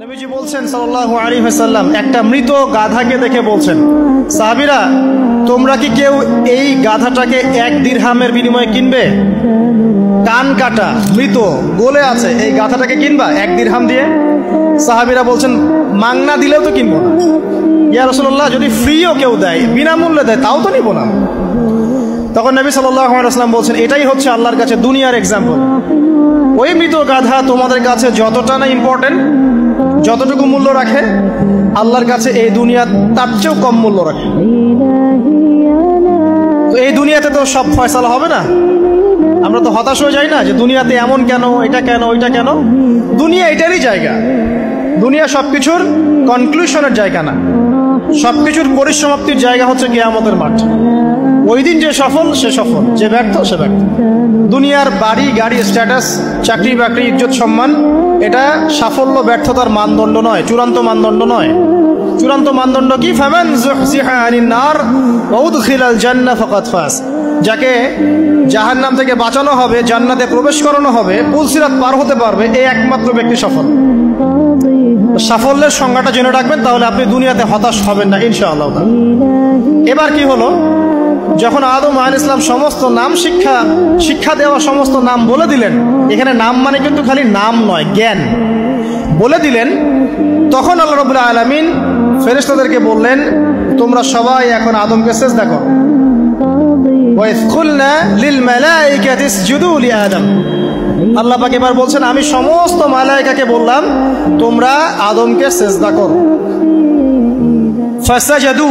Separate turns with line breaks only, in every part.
নবীজি বলছেন সাল্লাল্লাহু আলাইহি ওয়াসাল্লাম, একটা মৃত গাধাকে দেখে বলছেন, সাহাবীরা তোমরা কি কেউ এই গাধাটাকে 1 দিরহামের বিনিময়ে কিনবে? কান কাটা মৃত গলে আছে, এই গাধাটাকে কিনবা 1 দিরহাম দিয়ে? সাহাবীরা বলছেন, মাংনা দিলেও তো কিনবো না। ইয়া রাসূলুল্লাহ, যদি ফ্রিও কেউ দেয়, বিনামূল্যে দেয়, তাও তো নিব না। তখন নবী সাল্লাল্লাহু আলাইহি ওয়াসাল্লাম বলছেন, এটাই হচ্ছে আল্লাহর কাছে দুনিয়ার এক্সাম্পল। ওই মৃত গাধা তোমাদের কাছে যতটা না ইম্পর্টেন্ট, যতটুকু মূল্য রাখে, আল্লাহর কাছে এই দুনিয়া তার চেয়েও কম মূল্য রাখে। তো এই দুনিয়াতে তো সব ফয়সালা হবে না। আমরা তো হতাশ হয়ে যাই না যে দুনিয়াতে এমন কেন, এটা কেন, ওইটা কেন। দুনিয়া এটারই জায়গা। দুনিয়া সবকিছুর কনক্লুশনের জায়গা না, সবকিছুর পরিসমাপ্তির জায়গা হচ্ছে কিয়ামতের মাঠ। ওই দিন যে সফল সে সফল, যে ব্যর্থ সে ব্যর্থ। দুনিয়ার বাড়ি গাড়ি, স্ট্যাটাস, চাকরি বাকরি, ইজ্জত সম্মান, এটা সাফল্য ব্যর্থতার মানদণ্ড নয়, চূড়ান্ত মানদণ্ড নয়। চূড়ান্ত মানদণ্ড কি? ফামান যুহজিহা আনিন নার ওয়া উদখিলাল জান্নাহ ফাকাদ ফাজ। যাকে জাহান্নাম থেকে বাঁচানো হবে, জান্নাতে প্রবেশ করানো হবে, পুলসিরাত পার হতে পারবে, এই একমাত্র ব্যক্তি সফল। সাফল্যের সংজ্ঞাটা জেনে রাখবেন, তাহলে আপনি দুনিয়াতে হতাশ হবেন না ইনশাআল্লাহ। এবার কি হলো, যখন আদম আলাইহিস সালাম সমস্ত নাম শিক্ষা দেওয়া সমস্ত নাম বলে দিলেন, এখানে নাম মানে কিন্তু খালি নাম নয়, জ্ঞান বলে দিলেন, তখন আল্লাহ রাব্বুল আলামিন ফেরেশতাদেরকে বললেন, তোমরা সবাই এখন আদমকে সিজদা করো। ওয়া ইয কুলনা লিল মালাইকাতি ইসজুদু লি আদম। আল্লাহ পাক এবার বলছেন, আমি সমস্ত মালায়েকাকে বললাম তোমরা আদমকে সিজদা করো। ফাসাজাদু,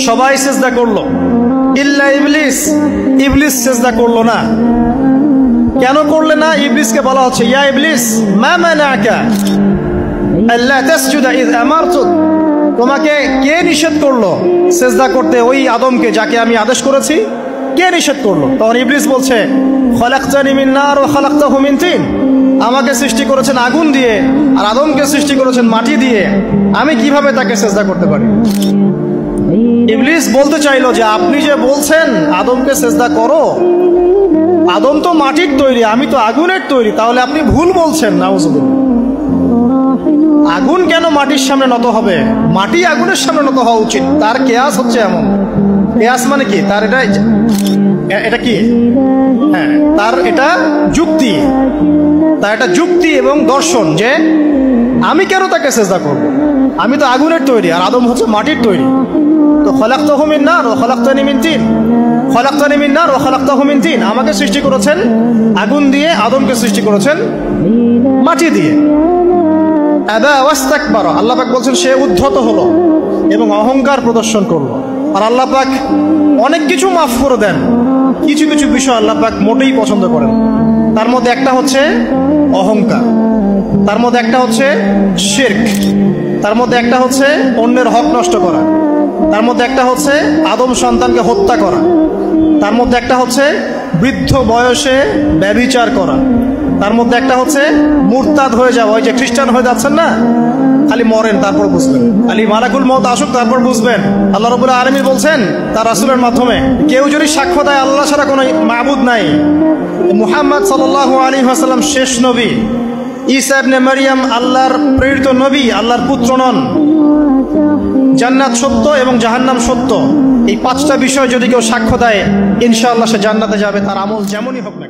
সবাই সিজদা করলো, ইল্লা ইবলিস, ইবলিস সিজদা করলো না। কেন করলে না? ইবলিসকে বলা হচ্ছে, ইয়া ইবলিস মা মানাকা আল্লা তাসজুদা ইয আমারতুক। তোমাকে কে নিষেধ করলো সিজদা করতে ওই আদমকে, যাকে আমি আদেশ করেছি? কে নিষেধ করলো? তখন ইবলিস বলছে, খলাকতানি মিন নার ওয়া খলাকতাহু মিন তিন। আমাকে সৃষ্টি করেছেন আগুন দিয়ে, আর আদমকে সৃষ্টি করেছেন মাটি দিয়ে, আমি কিভাবে তাকে সিজদা করতে পারি? ইবলিস বলতে চাইলো যে আপনি যে বলছেন আদমকে সিজদা করো, আদম তো মাটির তৈরি, আমি তো আগুনের তৈরি, তাহলে আপনি ভুল বলছেন। নাউজুবিল্লাহ। আগুন কেন মাটির সামনে নত হবে? মাটি আগুনের সামনে নত হওয়া উচিত। তার কেয়াস হচ্ছে এমন। কেয়াস মানে কি? তার এটা কি? হ্যাঁ, তার এটা যুক্তি, তার এটা যুক্তি এবং দর্শন যে আমি কেন তাকে সিজদা করব? আমি তো আগুনের তৈরি, আর আদম হচ্ছে মাটির তৈরি। তো খলাকতাহু মিন নার ওয়া খলাকতানি মিন তিন, খলাকতানি মিন নার ওয়া খলাকতাহু মিন তিন। আমাকে সৃষ্টি করেছেন আগুন দিয়ে, আদমকে সৃষ্টি করেছেন মাটি দিয়ে। আবা ওয়াস্তাকবারা, আল্লাহ পাক বলছেন সে উদ্ধত হলো এবং অহংকার প্রদর্শন করলো। আর আল্লাহ পাক অনেক কিছু মাফ করে দেন, কিছু কিছু বিষয় আল্লাহ পাক মোটেই পছন্দ করেন। তার মধ্যে একটা হচ্ছে অহংকার, তার মধ্যে একটা হচ্ছে শিরক, তার মধ্যে একটা হচ্ছে অন্যের হক নষ্ট করা, তার মধ্যে একটা হচ্ছে আদম সন্তানকে হত্যা করা, তার মধ্যে একটা হচ্ছে বৃদ্ধ বয়সে ব্যভিচার করা, তার মধ্যে একটা হচ্ছে মুরতাদ হয়ে যাওয়া। ওই যে খ্রিস্টান হয়ে যাচ্ছেন না, খালি মরেন তারপর বুঝবেন, খালি মালাকুল মউত আসুক তারপর বুঝবেন। আল্লাহ রাব্বুল আলামিন বলছেন তার রাসূলের মাধ্যমে, কেউ যদি সাক্ষ্য দেয় আল্লাহ ছাড়া কোনো মাবুদ নাই, মুহাম্মদ সাল্লাল্লাহু আলাইহি ওয়াসাল্লাম শেষ নবী, ঈসা ইবনে মারইয়াম আল্লাহর প্রেরিত নবী, আল্লাহর পুত্র নন, জান্নাত সত্য এবং জাহান্নাম সত্য, এই 5টা বিষয় যদি কেউ সাক্ষ্য দেয়, ইনশাআল্লাহ সে জান্নাতে যাবে, তার আমল যেমনই হোক না।